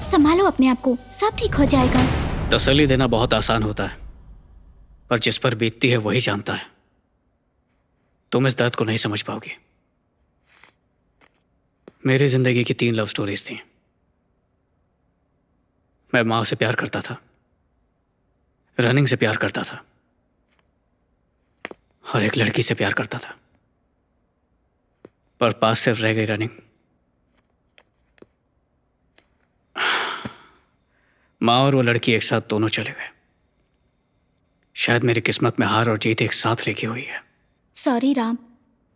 संभालो अपने आप को, सब ठीक हो जाएगा। तसल्ली देना बहुत आसान होता है, पर जिस पर बीतती है वही जानता है। तुम इस दर्द को नहीं समझ पाओगी। मेरी जिंदगी की 3 लव स्टोरीज थी। मैं माँ से प्यार करता था, रनिंग से प्यार करता था, और एक लड़की से प्यार करता था, पर पास सिर्फ रह गई रनिंग। माँ और वो लड़की एक साथ दोनों चले गए। शायद मेरी किस्मत में हार और जीत एक साथ लिखी हुई है। सॉरी राम,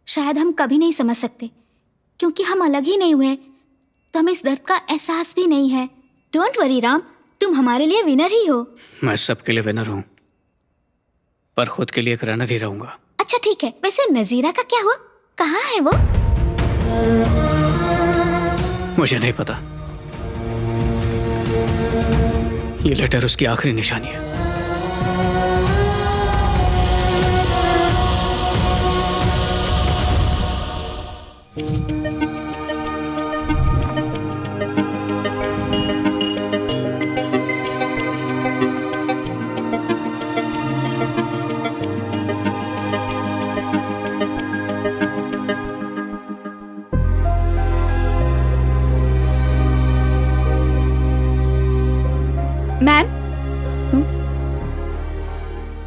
शायद हम कभी नहीं समझ सकते, क्योंकि हम अलग ही नहीं हुए, तो हमें इस दर्द का एहसास भी नहीं है। डोंट वरी राम, तुम हमारे लिए विनर ही हो। मैं सबके लिए विनर हूं, पर खुद के लिए एक रनर ही रहूंगा। अच्छा ठीक है, वैसे नजीरा का क्या हुआ? कहाँ है वो? मुझे नहीं पता। ये लेटर उसकी आखिरी निशानी है।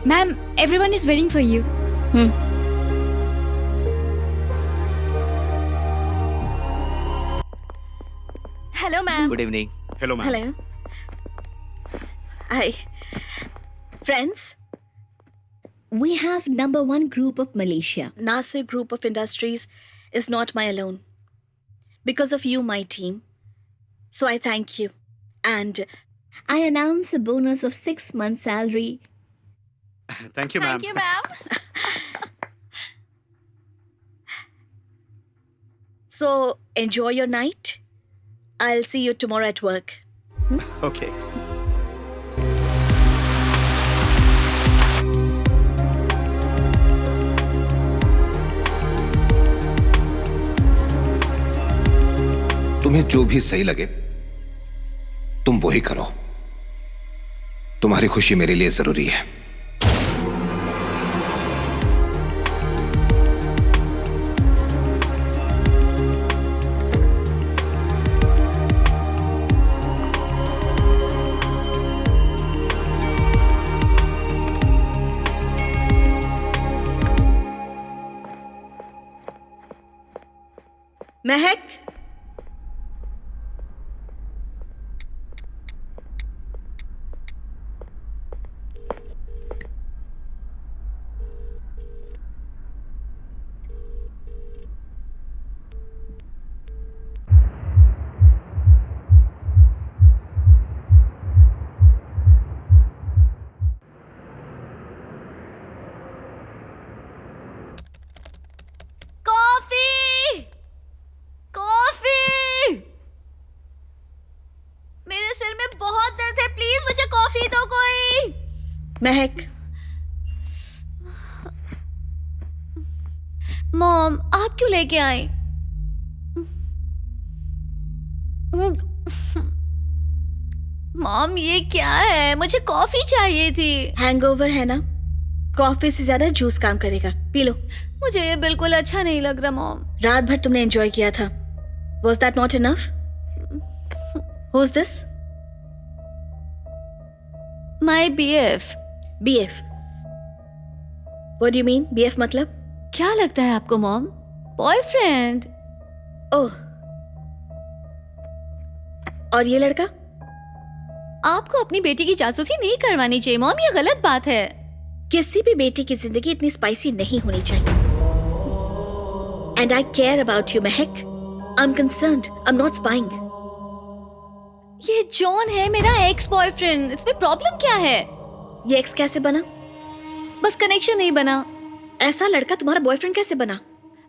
Ma'am, everyone is waiting for you. Hello, ma'am. Good evening. Hello, ma'am. Hello. Hi. Friends, we have #1 group of Malaysia. Nasir Group of Industries is not my alone. Because of you, my team. So I thank you. And I announce a bonus of 6 months' salary. Thank you, ma'am. Thank you, ma'am. So enjoy your night. I'll see you tomorrow at work. Okay. तुम्हें जो भी सही लगे तुम वो ही करो। तुम्हारी खुशी मेरे लिए जरूरी है। महक, महक, मॉम, आप क्यों लेके आई? मॉम, ये क्या है? मुझे कॉफी चाहिए थी। हैंगओवर है ना? कॉफी से ज्यादा जूस काम करेगा, पी लो। मुझे ये बिल्कुल अच्छा नहीं लग रहा मॉम। रात भर तुमने एंजॉय किया था। Was that not enough? Who's this? My BF. BF. What do you mean? BF मतलब? क्या लगता है आपको मॉम? बॉयफ्रेंड। ओह। और ये लड़का? आपको अपनी बेटी की जासूसी नहीं करवानी चाहिए मॉम, ये गलत बात है। किसी भी बेटी की जिंदगी इतनी स्पाइसी नहीं होनी चाहिए। And I care about you, Mahak. I'm concerned. I'm not spying. ये जॉन है, मेरा एक्स बॉयफ्रेंड। इसमें प्रॉब्लम क्या है? ये एक्स कैसे बना? बस कनेक्शन नहीं बना। ऐसा लड़का तुम्हारा बॉयफ्रेंड कैसे बना?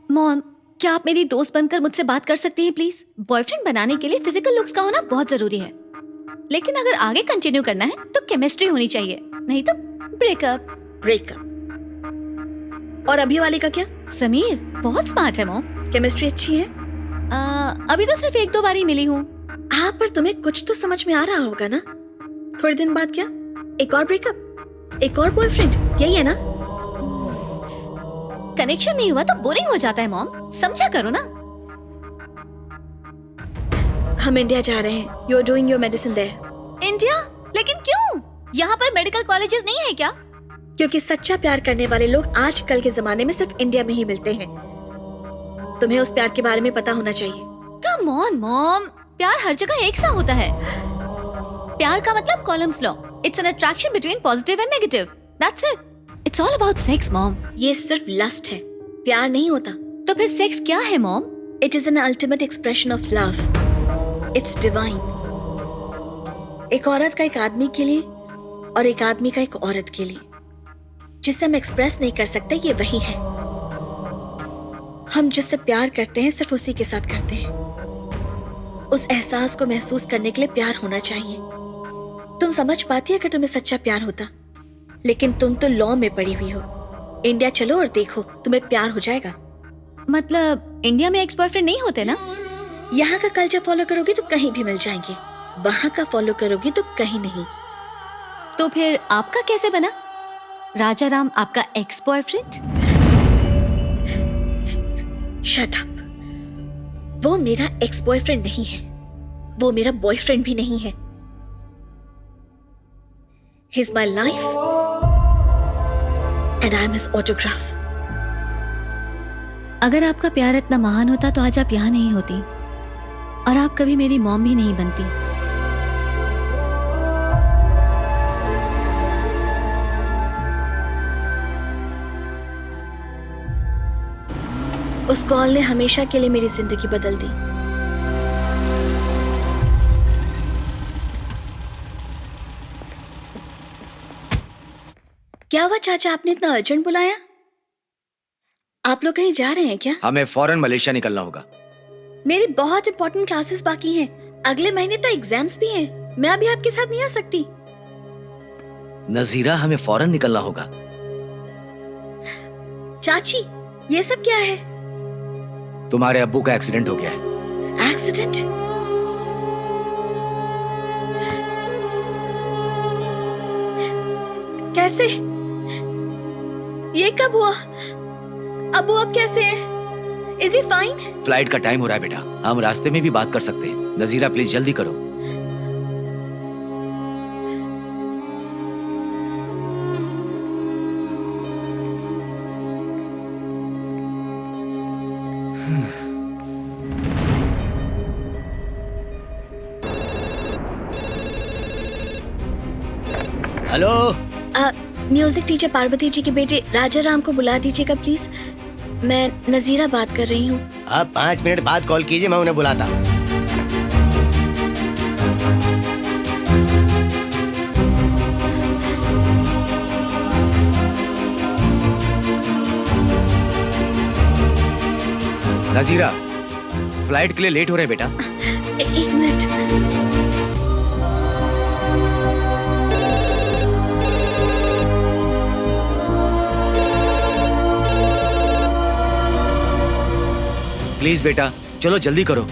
मॉम, क्या आप मेरी दोस्त बनकर मुझसे बात कर सकती हैं प्लीज? बॉयफ्रेंड बनाने के लिए फिजिकल लुक्स का होना बहुत जरूरी है, लेकिन अगर आगे कंटिन्यू करना है तो केमिस्ट्री होनी चाहिए, नहीं तो ब्रेकअप। ब्रेकअप। और अभी वाले का क्या? समीर बहुत स्मार्ट है मॉम। केमिस्ट्री अच्छी है? अभी तो सिर्फ 1-2 बार ही मिली हूँ। हाँ, पर तुम्हें कुछ तो समझ में आ रहा होगा ना? थोड़े दिन बाद क्या? एक और ब्रेकअप, एक और बॉयफ्रेंड, यही है ना? कनेक्शन नहीं हुआ तो बोरिंग हो जाता है मॉम, समझा करो ना। हम इंडिया जा रहे हैं। You are doing your medicine there. India? लेकिन क्यों? यहाँ पर मेडिकल कॉलेजेस नहीं है क्या? क्योंकि सच्चा प्यार करने वाले लोग आजकल के जमाने में सिर्फ इंडिया में ही मिलते हैं। तुम्हें उस प्यार के बारे में पता होना चाहिए। कम ऑन मॉम, प्यार हर जगह एक सा होता है। प्यार का मतलब columns law, it's an attraction between positive and negative, that's it. It's all about sex mom. ये सिर्फ लस्ट है, प्यार नहीं होता। तो फिर सेक्स क्या है mom? It is an ultimate expression of love. It's divine. एक औरत का एक आदमी के लिए और एक आदमी का एक औरत के लिए, जिसे हम एक्सप्रेस नहीं कर सकते, ये वही है। हम जिससे प्यार करते हैं सिर्फ उसी के साथ करते हैं। उस एहसास को महसूस करने के लिए प्यार होना चाहिए। तुम समझ पाती अगर तुम्हें सच्चा प्यार होता, लेकिन तुम तो लॉ में पड़ी हुई हो। इंडिया चलो और देखो, तुम्हें प्यार हो जाएगा। मतलब इंडिया में एक्स बॉयफ्रेंड नहीं होते ना? यहाँ का कल्चर फॉलो करोगी तो कहीं भी मिल जाएंगे, वहां का फॉलो करोगी तो कहीं नहीं। तो फिर आपका कैसे बना? राजा राम आपका एक्स बॉयफ्रेंड? Shut up. वो मेरा एक्स बॉयफ्रेंड नहीं है, वो मेरा बॉयफ्रेंड भी नहीं है। He is my life and I am his autograph. अगर आपका प्यार इतना महान होता तो आज आप यहाँ नहीं होती और आप कभी मेरी मॉम भी नहीं बनती। उस कॉल ने हमेशा के लिए मेरी जिंदगी बदल दी। क्या हुआ चाचा, आपने इतना अर्जेंट बुलाया? आप लोग कहीं जा रहे हैं क्या? हमें फौरन मलेशिया निकलना होगा। मेरी बहुत इंपॉर्टेंट क्लासेस बाकी हैं। अगले महीने तो एग्जाम्स भी हैं। मैं अभी आपके साथ नहीं आ सकती। नजीरा, हमें फौरन निकलना होगा। चाची, ये सब क्या है? तुम्हारे अब्बू का एक्सीडेंट हो गया है। एक्सीडेंट? कैसे? ये कब हुआ? अब्बू अब कैसे हैं? Is he fine? फ्लाइट का टाइम हो रहा है बेटा, हम रास्ते में भी बात कर सकते हैं। नजीरा प्लीज जल्दी करो। Hello, music teacher Parvati ji के बेटे राजा राम को बुला दीजिएगा प्लीज। मैं नजीरा बात कर रही हूँ। आप 5 मिनट बाद कॉल कीजिए, मैं उन्हें बुलाता हूँ। नजीरा, फ्लाइट के लिए लेट हो रहे बेटा। एक मिनट। प्लीज बेटा, चलो जल्दी करो।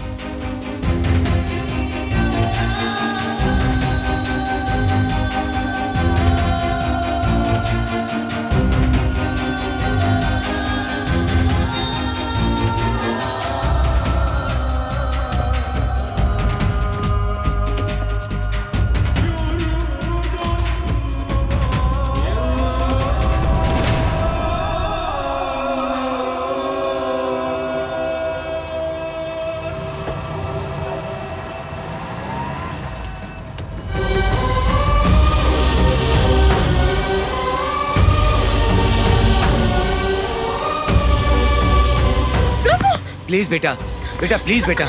प्लीज बेटा, बेटा प्लीज बेटा,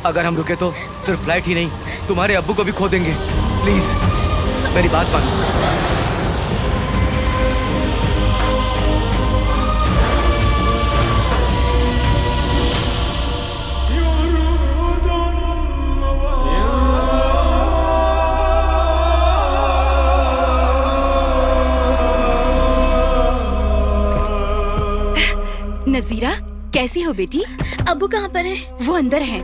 अगर हम रुके तो सिर्फ फ्लाइट ही नहीं, तुम्हारे अब्बू को भी खो देंगे। प्लीज मेरी बात मानो। नजीरा, कैसी हो बेटी? अब्बू कहाँ पर है? वो अंदर हैं।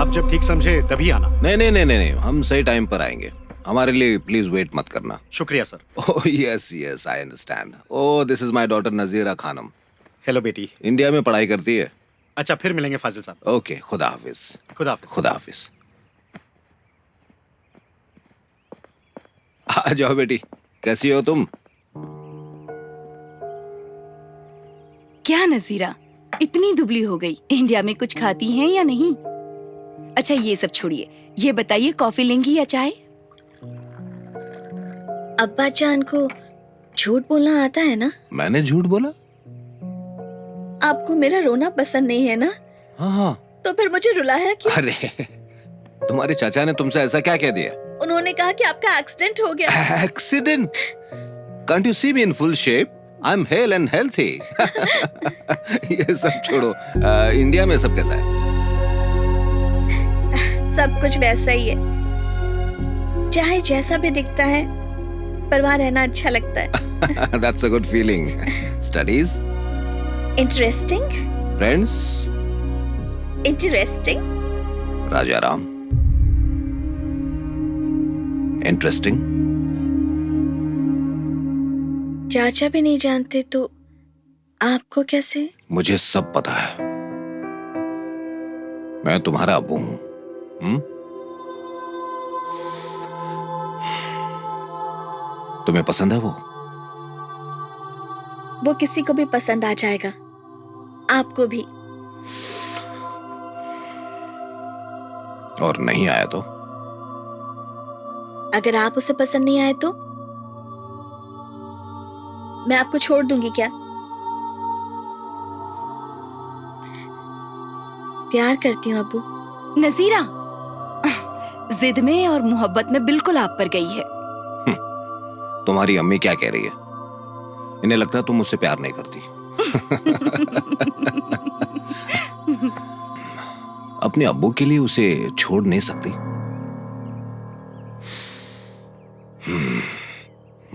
आप जब ठीक समझे तभी आना। नहीं नहीं नहीं नहीं, हम सही टाइम पर आएंगे। हमारे लिए प्लीज वेट मत करना। शुक्रिया sir. Oh yes yes, I understand. Oh this is my daughter Nazira Khanam. Hello बेटी। इंडिया में पढ़ाई करती है। अच्छा, फिर मिलेंगे फाजिल साहब। ओके, खुदा हाफिज। खुदा हाफिज। खुदा हाफिज। आ जाओ बेटी, कैसी हो तुम? क्या नजीरा, इतनी दुबली हो गई, इंडिया में कुछ खाती हैं या नहीं? अच्छा ये सब छोड़िए, ये बताइए कॉफी लेंगी या चाय? अब्बा जान को झूठ बोलना आता है ना? मैंने झूठ बोला? आपको मेरा रोना पसंद नहीं है ना? हाँ हाँ। तो फिर मुझे रुलाया क्यों? अरे तुम्हारे चाचा ने तुमसे ऐसा क्या कह दिया? उन्होंने कहा कि आपका एक्सीडेंट हो गया। Accident? Can't you see me in full shape? I'm hale and healthy. ये सब छोड़ो, इंडिया में सब कैसा है? सब कुछ वैसा ही है, चाहे जैसा भी दिखता है, पर वहाँ रहना अच्छा लगता है। That's a good feeling. Studies? Interesting. Friends? Interesting. Rajaram? Interesting? चाचा भी नहीं जानते तो आपको कैसे? मुझे सब पता है, मैं तुम्हारा अब्बू हूं। तुम्हें पसंद है वो किसी को भी पसंद आ जाएगा, आपको भी। और नहीं आया तो? अगर आप उसे पसंद नहीं आए तो मैं आपको छोड़ दूंगी क्या? प्यार करती हूँ अब्बू। नजीरा जिद में और मोहब्बत में बिल्कुल आप पर गई है। तुम्हारी अम्मी क्या कह रही है? इन्हें लगता है तुम मुझसे प्यार नहीं करती। अपने अब्बू के लिए उसे छोड़ नहीं सकती?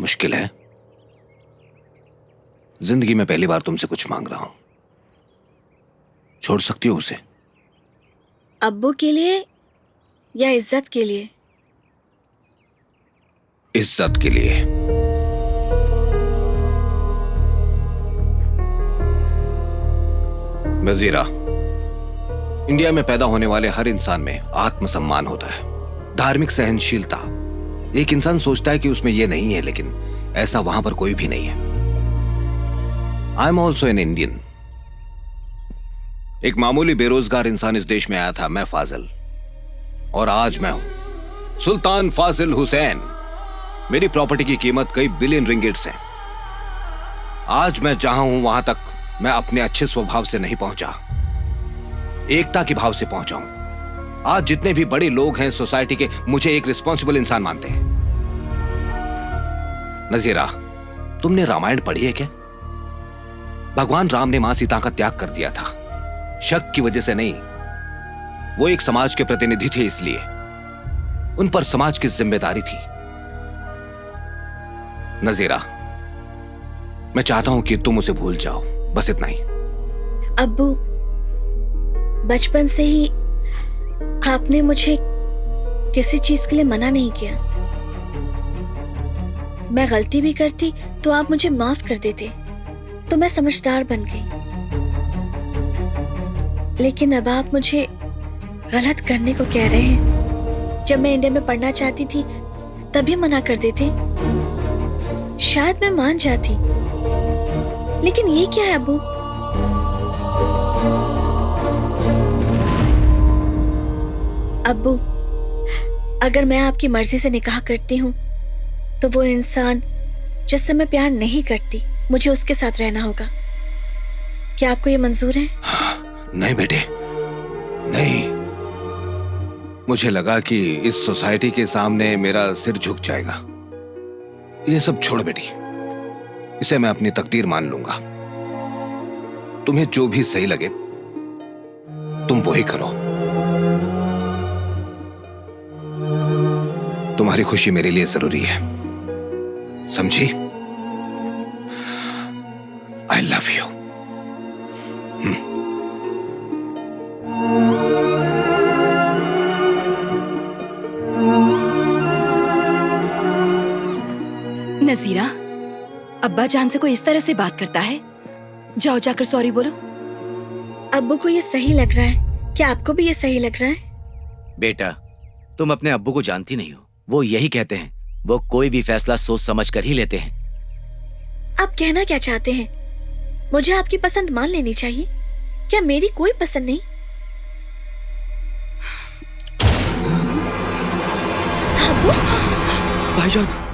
मुश्किल है। जिंदगी में पहली बार तुमसे कुछ मांग रहा हूं। छोड़ सकती हो उसे? अब्बू के लिए या इज्जत के लिए? इज्जत के लिए। नजीरा, इंडिया में पैदा होने वाले हर इंसान में आत्मसम्मान होता है, धार्मिक सहनशीलता। एक इंसान सोचता है कि उसमें यह नहीं है, लेकिन ऐसा वहां पर कोई भी नहीं है। I am also an Indian. एक मामूली बेरोजगार इंसान इस देश में आया था, मैं फाजिल, और आज मैं हूं सुल्तान फाजिल हुसैन। मेरी प्रॉपर्टी की कीमत कई बिलियन रिंगिट्स है। आज मैं जहां हूं वहां तक मैं अपने अच्छे स्वभाव से नहीं पहुंचा, एकता के भाव से पहुंचा हूं। आज जितने भी बड़े लोग हैं सोसाइटी के, मुझे एक रिस्पॉन्सिबल इंसान मानते हैं। नजीरा, तुमने रामायण पढ़ी है क्या? भगवान राम ने मां सीता का त्याग कर दिया था, शक की वजह से नहीं। वो एक समाज के प्रतिनिधि थे, इसलिए उन पर समाज की जिम्मेदारी थी। नजीरा, मैं चाहता हूं कि तुम उसे भूल जाओ, बस इतना ही। अब्बू, बचपन से ही आपने मुझे किसी चीज के लिए मना नहीं किया। मैं गलती भी करती तो आप मुझे माफ कर देते, तो मैं समझदार बन गई। लेकिन अब आप मुझे गलत करने को कह रहे हैं। जब मैं इंडिया में पढ़ना चाहती थी तभी मना कर देते, शायद मैं मान जाती। लेकिन ये क्या है अब्बू? अब्बू, अगर मैं आपकी मर्जी से निकाह करती हूँ तो वो इंसान जिससे मैं प्यार नहीं करती, मुझे उसके साथ रहना होगा। क्या आपको ये मंजूर है? नहीं बेटे, नहीं। मुझे लगा कि इस सोसाइटी के सामने मेरा सिर झुक जाएगा। ये सब छोड़ बेटी, इसे मैं अपनी तकदीर मान लूंगा। तुम्हें जो भी सही लगे तुम वही करो। तुम्हारी खुशी मेरे लिए जरूरी है, समझी? I love you. नजीरा, अब्बा जान से कोई इस तरह से बात करता है? जाओ जाकर सॉरी बोलो। अब्बू को ये सही लग रहा है? क्या आपको भी ये सही लग रहा है? बेटा, तुम अपने अब्बू को जानती नहीं हो। वो यही कहते हैं, वो कोई भी फैसला सोच समझ कर ही लेते हैं। आप कहना क्या चाहते हैं? मुझे आपकी पसंद मान लेनी चाहिए? क्या मेरी कोई पसंद नहीं? भाईजान,